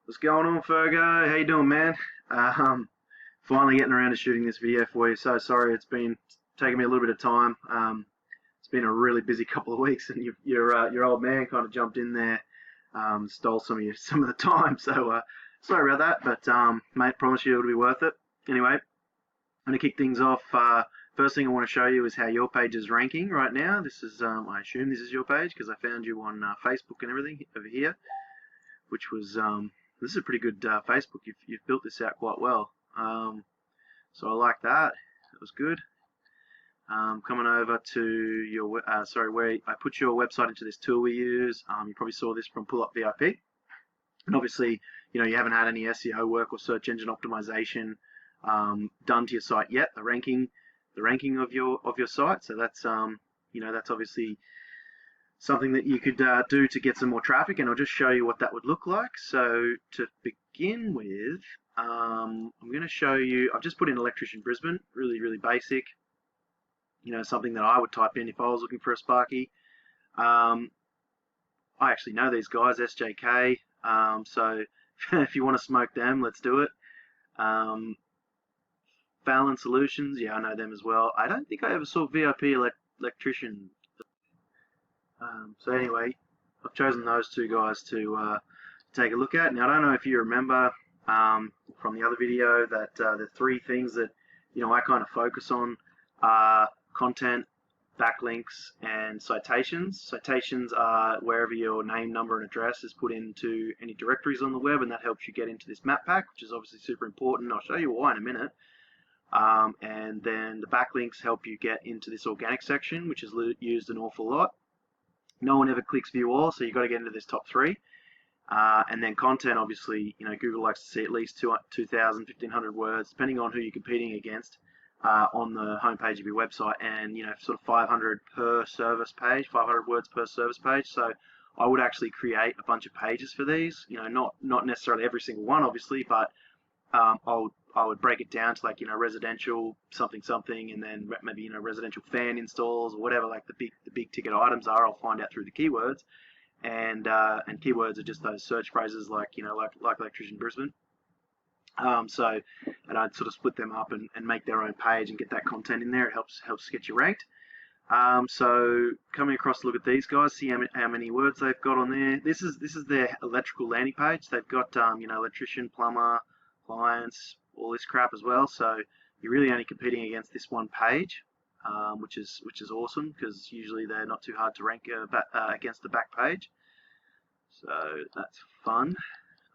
What's going on, Fergo? How you doing, man? Finally getting around to shooting this video for you. So sorry, it's been taking me a little bit of time. It's been a really busy couple of weeks, and your old man kind of jumped in there, stole some of the time. So sorry about that, but mate, promise you it'll be worth it. Anyway, I'm gonna kick things off. First thing I want to show you is how your page is ranking right now. This is, I assume this is your page because I found you on Facebook and everything over here, which was this is a pretty good Facebook. You've built this out quite well. So I like that. That was good. Coming over to your where I put your website into this tool we use. You probably saw this from Pull Up VIP, and obviously you haven't had any SEO work or search engine optimization done to your site yet. The ranking of your site. So that's that's obviously something that you could do to get some more traffic, and I'll just show you what that would look like. So to begin with, I'm going to show you, I've just put in Electrician Brisbane, really basic, something that I would type in if I was looking for a Sparky. I actually know these guys, SJK, so if you want to smoke them, let's do it. Fallon Solutions, yeah, I know them as well. I don't think I ever saw VIP Electrician. So anyway, I've chosen those two guys to take a look at. Now, I don't know if you remember from the other video that the three things that I kind of focus on are content, backlinks, and citations. Citations are wherever your name, number, and address is put into any directories on the web, and that helps you get into this map pack, which is obviously super important. I'll show you why in a minute. And then the backlinks help you get into this organic section, which is used an awful lot. No one ever clicks view all, so you've got to get into this top three. And then content, obviously, Google likes to see at least 2,000, 1,500 words, depending on who you're competing against, on the homepage of your website, and sort of 500 per service page, 500 words per service page. So I would actually create a bunch of pages for these. Not necessarily every single one, obviously, but I would break it down to like residential something, and then maybe residential fan installs or whatever, like the big ticket items are. I'll find out through the keywords, and keywords are just those search phrases like like Electrician Brisbane. And I'd sort of split them up and make their own page and get that content in there. It helps get you ranked. So coming across to look at these guys, see how many words they've got on there. This is their electrical landing page. They've got electrician, plumber, clients, all this crap as well. So you're really only competing against this one page, which is awesome, because usually they're not too hard to rank against the back page. So that's fun.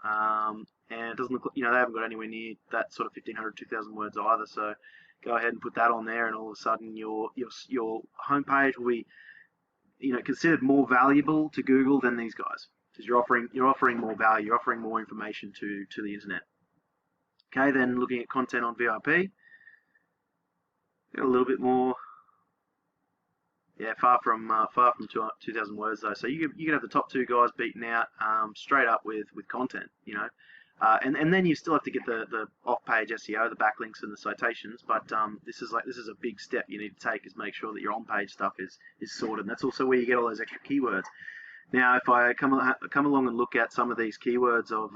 And it doesn't look like, they haven't got anywhere near that sort of 1,500, 2,000 words either. So go ahead and put that on there, and all of a sudden your homepage will be considered more valuable to Google than these guys, because you're offering more value, you're offering more information to the internet. Okay, then looking at content on VIP, got a little bit more. Yeah, far from 2,000 words though. So you can have the top two guys beaten out straight up with content, and then you still have to get the off-page SEO, the backlinks, and the citations. But this is a big step you need to take, is make sure that your on-page stuff is sorted. And that's also where you get all those extra keywords. Now, if I come along and look at some of these keywords of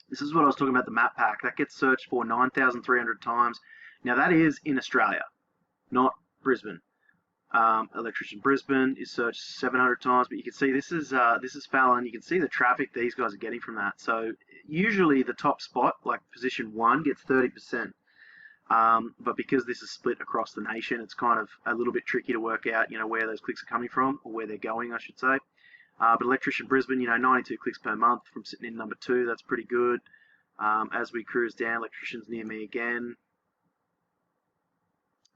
this is what I was talking about, the map pack. That gets searched for 9,300 times. Now that is in Australia, not Brisbane. Electrician Brisbane is searched 700 times, but you can see this is Fallon. You can see the traffic these guys are getting from that. So usually the top spot, like position 1, gets 30%. But because this is split across the nation, it's kind of a little bit tricky to work out, where those clicks are coming from, or where they're going, I should say. But Electrician Brisbane, 92 clicks per month from sitting in number 2. That's pretty good. As we cruise down, Electrician's near me again.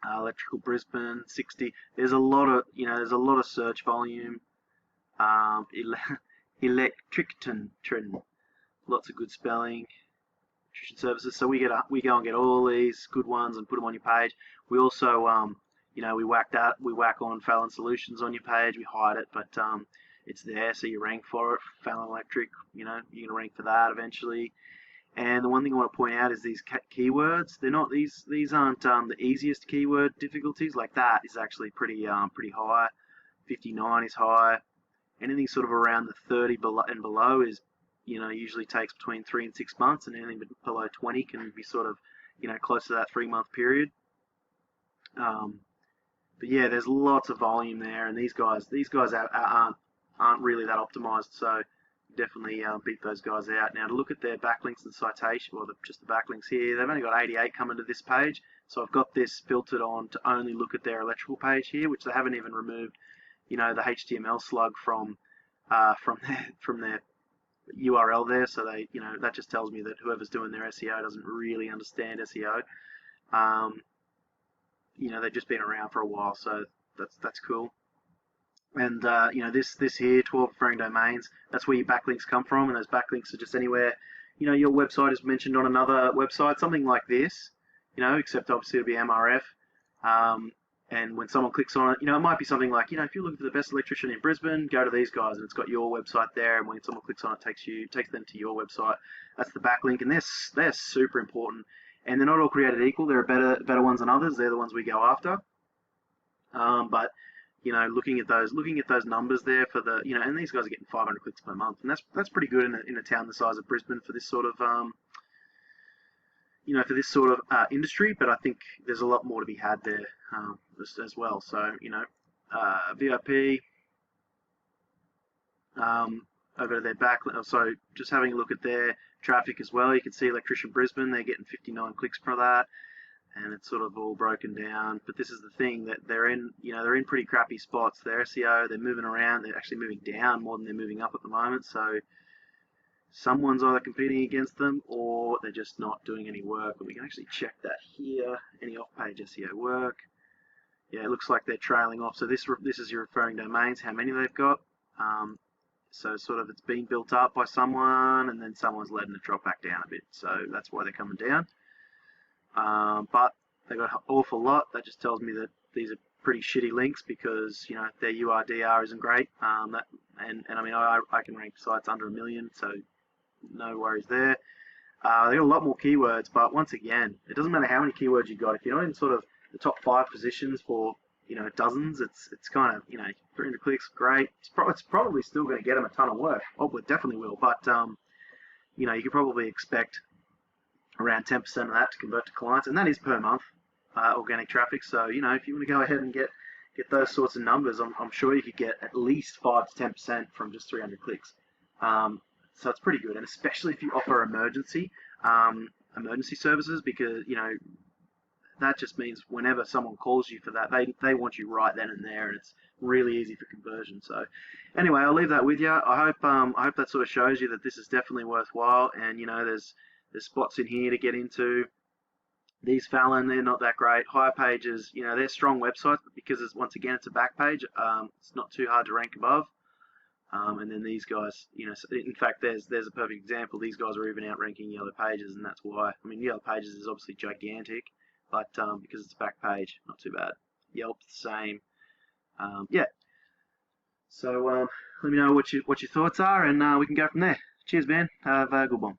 Electrical Brisbane, 60. There's a lot of search volume. Electrician, lots of good spelling. Electrician services. So we go and get all these good ones and put them on your page. We also we whack on Fallon Solutions on your page. We hide it, but it's there, so you rank for it. Fallon Electric, you're gonna rank for that eventually. And the one thing I want to point out is these keywords. They're not these aren't the easiest keyword difficulties. Like that is actually pretty high. 59 is high. Anything sort of around the 30 and below is usually takes between 3 and 6 months, and anything below 20 can be sort of, close to that 3-month period. But yeah, there's lots of volume there, and these guys aren't really that optimized, so definitely beat those guys out. Now to look at their backlinks and citation, or just the backlinks here, they've only got 88 coming to this page, so I've got this filtered on to only look at their electrical page here, which they haven't even removed, the HTML slug from their URL there, so they, that just tells me that whoever's doing their SEO doesn't really understand SEO. They've just been around for a while, so that's cool. And this here, 12 referring domains, that's where your backlinks come from, and those backlinks are just anywhere, your website is mentioned on another website, something like this, except obviously it'll be MRF. And when someone clicks on it, it might be something like, if you're looking for the best electrician in Brisbane, go to these guys, and it's got your website there, and when someone clicks on it, takes them to your website. That's the backlink, and they're super important. And they're not all created equal. There are better ones than others. They're the ones we go after. But looking at those numbers there for the, and these guys are getting 500 clicks per month, and that's pretty good in a town the size of Brisbane for this sort of industry. But I think there's a lot more to be had there as well. So VIP. Over to their backlink. So just having a look at their traffic as well, you can see Electrician Brisbane, they're getting 59 clicks for that, and it's sort of all broken down. But this is the thing, that they're in pretty crappy spots. Their SEO, they're moving around, they're actually moving down more than they're moving up at the moment. So someone's either competing against them or they're just not doing any work. But we can actually check that here. Any off-page SEO work? Yeah, it looks like they're trailing off. So this is your referring domains, how many they've got. So sort of it's been built up by someone, and then someone's letting it drop back down a bit. So that's why they're coming down. But they've got an awful lot. That just tells me that these are pretty shitty links, because their URDR isn't great. And I mean, I can rank sites under 1 million, so no worries there. They've got a lot more keywords, but once again, it doesn't matter how many keywords you got. If you're not in sort of the top 5 positions for dozens, it's kind of 300 clicks, great. It's probably still going to get them a ton of work. Oh, it definitely will. But you could probably expect around 10% of that to convert to clients, and that is per month, organic traffic. So if you want to go ahead and get those sorts of numbers, I'm sure you could get at least 5 to 10% from just 300 clicks. So it's pretty good, and especially if you offer emergency services, because that just means whenever someone calls you for that, they want you right then and there, and it's really easy for conversion. So anyway, I'll leave that with you. I hope that sort of shows you that this is definitely worthwhile, and there's spots in here to get into. These Fallon, they're not that great. Higher Pages, they're strong websites, but because once again it's a back page, it's not too hard to rank above. And then these guys, in fact, there's a perfect example. These guys are even outranking Yellow Pages, and that's why. I mean, Yellow Pages is obviously gigantic, but because it's a back page, not too bad. Yelp, the same. Yeah. So let me know what your thoughts are, and we can go from there. Cheers, man. Have a good one.